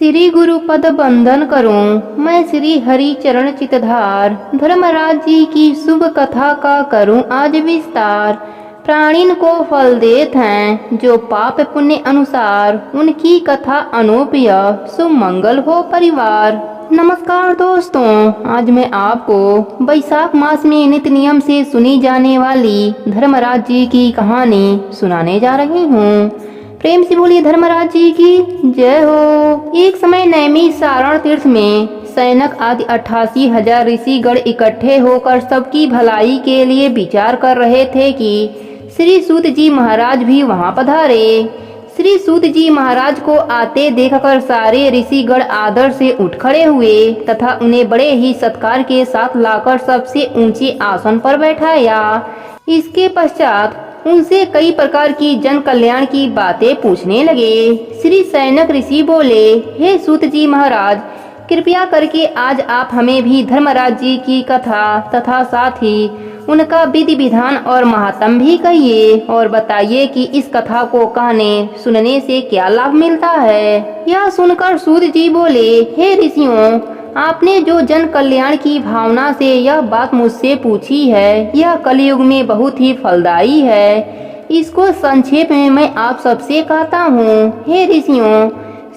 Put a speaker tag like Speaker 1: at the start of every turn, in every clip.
Speaker 1: श्री गुरु पद बंदन करूं, मैं श्री हरि चरण चितधार। धर्मराज जी की शुभ कथा का करूं आज विस्तार। प्राणिन को फल देत हैं जो पाप पुण्य अनुसार, उनकी कथा अनूप्य शुभ मंगल हो परिवार। नमस्कार दोस्तों, आज मैं आपको वैशाख मास में नित्य नियम से सुनी जाने वाली धर्मराज जी की कहानी सुनाने जा रही हूँ। प्रेम से बोलिए धर्मराज जी की जय हो। एक समय नैमी सारण तीर्थ में सैनक आदि 88,000 ऋषिगण इकट्ठे होकर सबकी भलाई के लिए विचार कर रहे थे कि श्री सूत जी महाराज भी वहां पधारे। श्री सूत जी महाराज को आते देखकर सारे ऋषिगण आदर से उठ खड़े हुए तथा उन्हें बड़े ही सत्कार के साथ लाकर सबसे ऊंचे आसन पर बैठाया। इसके पश्चात उनसे कई प्रकार की जन कल्याण की बातें पूछने लगे। श्री सैनक ऋषि बोले, हे सूत जी महाराज, कृपया करके आज आप हमें भी धर्मराज जी की कथा तथा साथ ही उनका विधि विधान और महात्म भी कहिए और बताइए कि इस कथा को कहने सुनने से क्या लाभ मिलता है। यह सुनकर सूत जी बोले, हे ऋषियों, आपने जो जन कल्याण की भावना से यह बात मुझसे पूछी है, यह कलयुग में बहुत ही फलदायी है। इसको संक्षेप में मैं आप सबसे कहता हूँ। हे ऋषियों,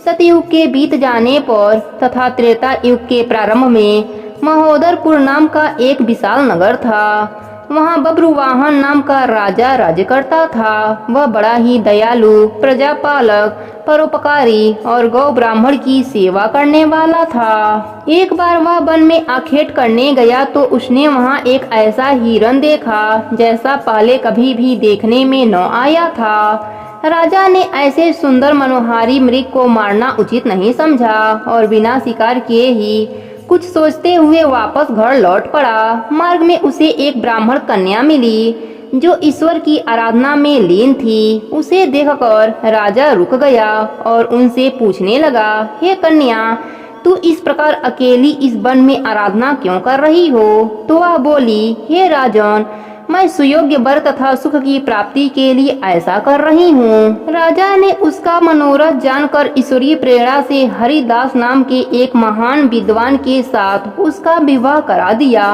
Speaker 1: सतयुग के बीत जाने पर तथा त्रेता युग के प्रारंभ में महोदरपुर नाम का एक विशाल नगर था। वहाँ बब्रुवाहन नाम का राजा राज्य करता था। वह बड़ा ही दयालु, प्रजापालक, परोपकारी और गौ ब्राह्मण की सेवा करने वाला था। एक बार वह वन में आखेट करने गया तो उसने वहाँ एक ऐसा हिरण देखा जैसा पहले कभी भी देखने में न आया था। राजा ने ऐसे सुंदर मनोहारी मृग को मारना उचित नहीं समझा और बिना शिकार किए ही कुछ सोचते हुए वापस घर लौट पड़ा। मार्ग में उसे एक ब्राह्मण कन्या मिली जो ईश्वर की आराधना में लीन थी। उसे देखकर राजा रुक गया और उनसे पूछने लगा, हे कन्या, तू इस प्रकार अकेली इस वन में आराधना क्यों कर रही हो? तो वह बोली, हे राजन, मैं सुयोग्य वर तथा सुख की प्राप्ति के लिए ऐसा कर रही हूँ। राजा ने उसका मनोरथ जानकर ईश्वरीय प्रेरणा से हरिदास नाम के एक महान विद्वान के साथ उसका विवाह करा दिया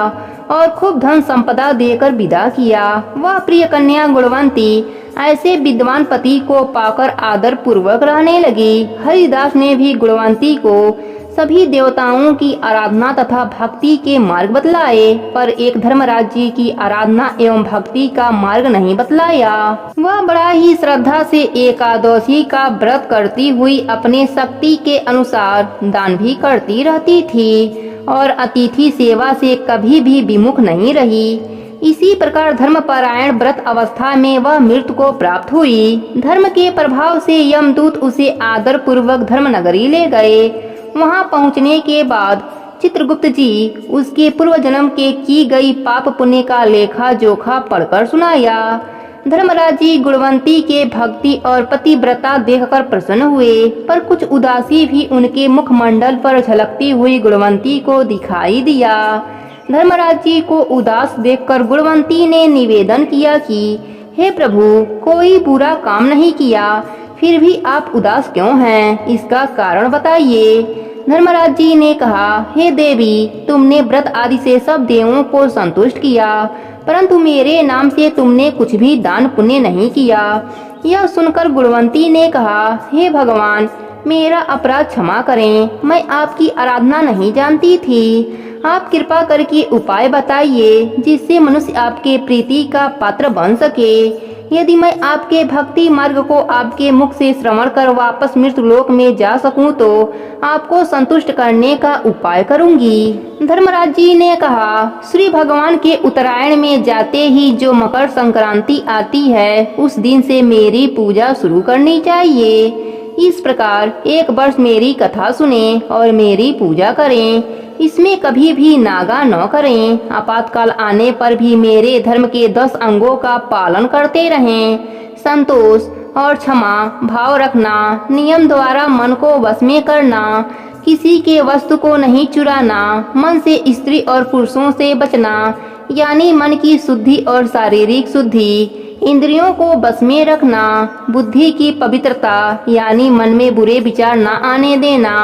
Speaker 1: और खूब धन संपदा देकर विदा किया। वह प्रिय कन्या गुणवंती ऐसे विद्वान पति को पाकर आदर पूर्वक रहने लगी। हरिदास ने भी गुणवंती को सभी देवताओं की आराधना तथा भक्ति के मार्ग बतलाए, पर एक धर्मराज जी की आराधना एवं भक्ति का मार्ग नहीं बतलाया। वह बड़ा ही श्रद्धा से एकादशी का व्रत करती हुई अपने शक्ति के अनुसार दान भी करती रहती थी और अतिथि सेवा से कभी भी विमुख नहीं रही। इसी प्रकार धर्मपरायण व्रत अवस्था में वह मृत्यु को प्राप्त हुई। धर्म के प्रभाव से यमदूत उसे आदर पूर्वक धर्मनगरी ले गए। वहां पहुंचने के बाद चित्रगुप्त जी उसके पूर्व जन्म के की गई पाप पुण्य का लेखा जोखा पढ़कर सुनाया। धर्मराज जी गुणवंती के भक्ति और पतिव्रता देखकर प्रसन्न हुए, पर कुछ उदासी भी उनके मुखमंडल पर झलकती हुई गुणवंती को दिखाई दिया। धर्मराज जी को उदास देखकर गुणवंती ने निवेदन किया कि हे प्रभु, कोई बुरा काम नहीं किया, फिर भी आप उदास क्यों हैं? इसका कारण बताइए। धर्मराज जी ने कहा, हे देवी, तुमने व्रत आदि से सब देवों को संतुष्ट किया, परंतु मेरे नाम से तुमने कुछ भी दान पुण्य नहीं किया। यह सुनकर गुणवंती ने कहा, हे भगवान, मेरा अपराध क्षमा करें, मैं आपकी आराधना नहीं जानती थी। आप कृपा करके उपाय बताइए जिससे मनुष्य आपके प्रीति का पात्र बन सके। यदि मैं आपके भक्ति मार्ग को आपके मुख से श्रवण कर वापस मृत्यु लोक में जा सकूं तो आपको संतुष्ट करने का उपाय करूंगी। धर्मराज जी ने कहा, श्री भगवान के उत्तरायण में जाते ही जो मकर संक्रांति आती है, उस दिन से मेरी पूजा शुरू करनी चाहिए। इस प्रकार एक वर्ष मेरी कथा सुने और मेरी पूजा करें। इसमें कभी भी नागा न करें। आपातकाल आने पर भी मेरे धर्म के 10 अंगों का पालन करते रहें। संतोष और क्षमा भाव रखना, नियम द्वारा मन को वश में करना, किसी के वस्तु को नहीं चुराना, मन से स्त्री और पुरुषों से बचना, यानी मन की शुद्धि और शारीरिक शुद्धि, इंद्रियों को बस में रखना, बुद्धि की पवित्रता यानी मन में बुरे विचार न आने देना,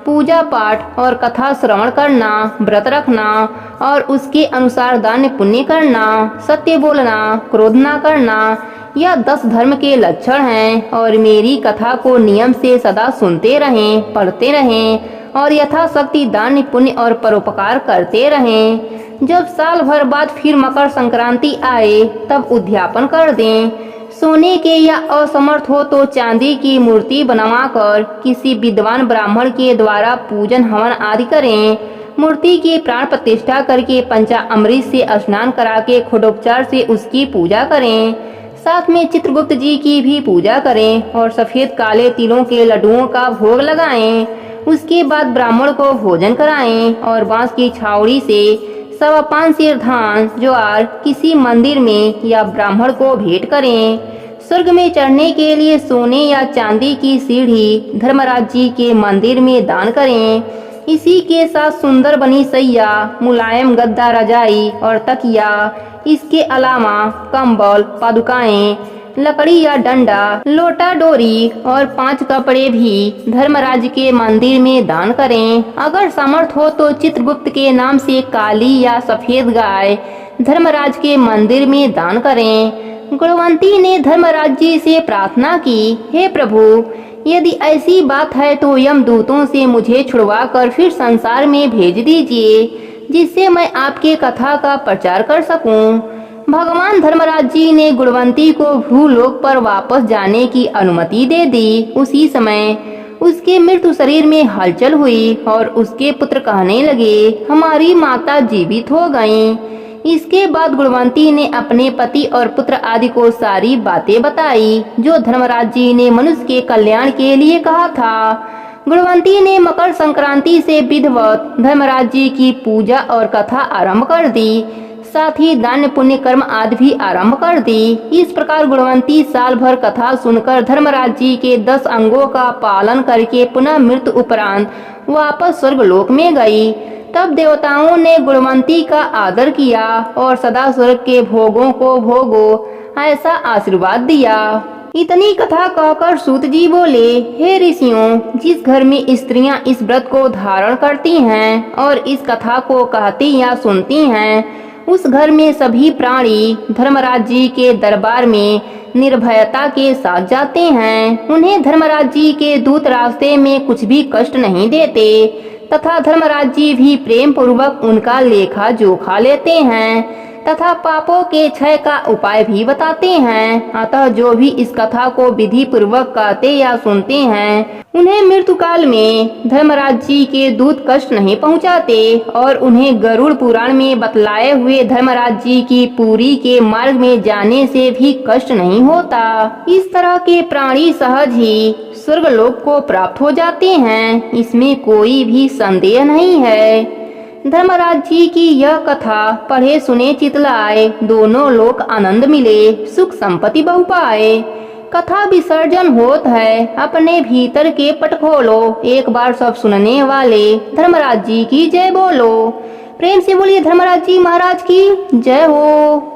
Speaker 1: पूजा पाठ और कथा श्रवण करना, व्रत रखना और उसके अनुसार दान पुण्य करना, सत्य बोलना, क्रोध न करना, यह 10 धर्म के लक्षण हैं। और मेरी कथा को नियम से सदा सुनते रहें, पढ़ते रहें और यथाशक्ति दान पुण्य और परोपकार करते रहें। जब साल भर बाद फिर मकर संक्रांति आए तब उद्यापन कर दें। सोने के या असमर्थ हो तो चांदी की मूर्ति बनवाकर किसी विद्वान ब्राह्मण के द्वारा पूजन हवन आदि करें। मूर्ति की प्राण प्रतिष्ठा करके पंचामृत से स्नान करा के खडोपचार से उसकी पूजा करें। साथ में चित्रगुप्त जी की भी पूजा करें और सफेद काले तिलों के लड्डुओं का भोग लगाएं। उसके बाद ब्राह्मण को भोजन कराएं और बांस की छावड़ी से 5.25 सेर धान ज्वार किसी मंदिर में या ब्राह्मण को भेंट करें। स्वर्ग में चढ़ने के लिए सोने या चांदी की सीढ़ी धर्मराज जी के मंदिर में दान करें। इसी के साथ सुंदर बनी सैया, मुलायम गद्दा, रजाई और तकिया, इसके अलावा कंबल, पादुकाएं, लकड़ी या डंडा, लोटा, डोरी और 5 कपड़े भी धर्मराज के मंदिर में दान करें। अगर सामर्थ हो तो चित्रगुप्त के नाम से काली या सफेद गाय धर्मराज के मंदिर में दान करें। गुणवंती ने धर्मराज जी से प्रार्थना की, हे प्रभु, यदि ऐसी बात है तो यमदूतों से मुझे छुड़वा कर फिर संसार में भेज दीजिए, जिससे मैं आपके कथा का प्रचार कर सकूं। भगवान धर्मराज जी ने गुणवंती को भूलोक पर वापस जाने की अनुमति दे दी। उसी समय उसके मृत्यु शरीर में हलचल हुई और उसके पुत्र कहने लगे, हमारी माता जीवित हो गईं। इसके बाद गुणवंती ने अपने पति और पुत्र आदि को सारी बातें बताई जो धर्मराज जी ने मनुष्य के कल्याण के लिए कहा था। गुणवंती ने मकर संक्रांति से विधिवत धर्मराज जी की पूजा और कथा आरंभ कर दी, साथ ही दान पुण्य कर्म आदि भी आरंभ कर दी। इस प्रकार गुणवंती साल भर कथा सुनकर धर्मराज जी के 10 अंगों का पालन करके पुनः मृत्यु उपरांत वापस स्वर्गलोक में गई। तब देवताओं ने गुणवंती का आदर किया और सदा स्वर्ग के भोगों को भोगो ऐसा आशीर्वाद दिया। इतनी कथा कहकर सूत जी बोले, हे ऋषियों, जिस घर में स्त्रियां इस व्रत को धारण करती हैं और इस कथा को कहती या सुनती हैं, उस घर में सभी प्राणी धर्मराज जी के दरबार में निर्भयता के साथ जाते हैं। उन्हें धर्मराज जी के दूत रास्ते में कुछ भी कष्ट नहीं देते तथा धर्मराज जी भी प्रेम पूर्वक उनका लेखा जोखा लेते हैं तथा पापों के क्षय का उपाय भी बताते हैं। अतः जो भी इस कथा को विधि पूर्वक कहते या सुनते हैं, उन्हें मृत्यु काल में धर्मराज जी के दूत कष्ट नहीं पहुंचाते और उन्हें गरुड़ पुराण में बतलाए हुए धर्मराज जी की पुरी के मार्ग में जाने से भी कष्ट नहीं होता। इस तरह के प्राणी सहज ही स्वर्गलोक को प्राप्त हो जाते हैं, इसमें कोई भी संदेह नहीं है। धर्मराज जी की यह कथा पढ़े सुने चितलाए, दोनों लोक आनंद मिले, सुख संपत्ति बहु पाए। कथा विसर्जन होत है, अपने भीतर के पट खोलो, एक बार सब सुनने वाले धर्मराज जी की जय बोलो। प्रेम से बोलिए धर्मराज जी महाराज की जय हो।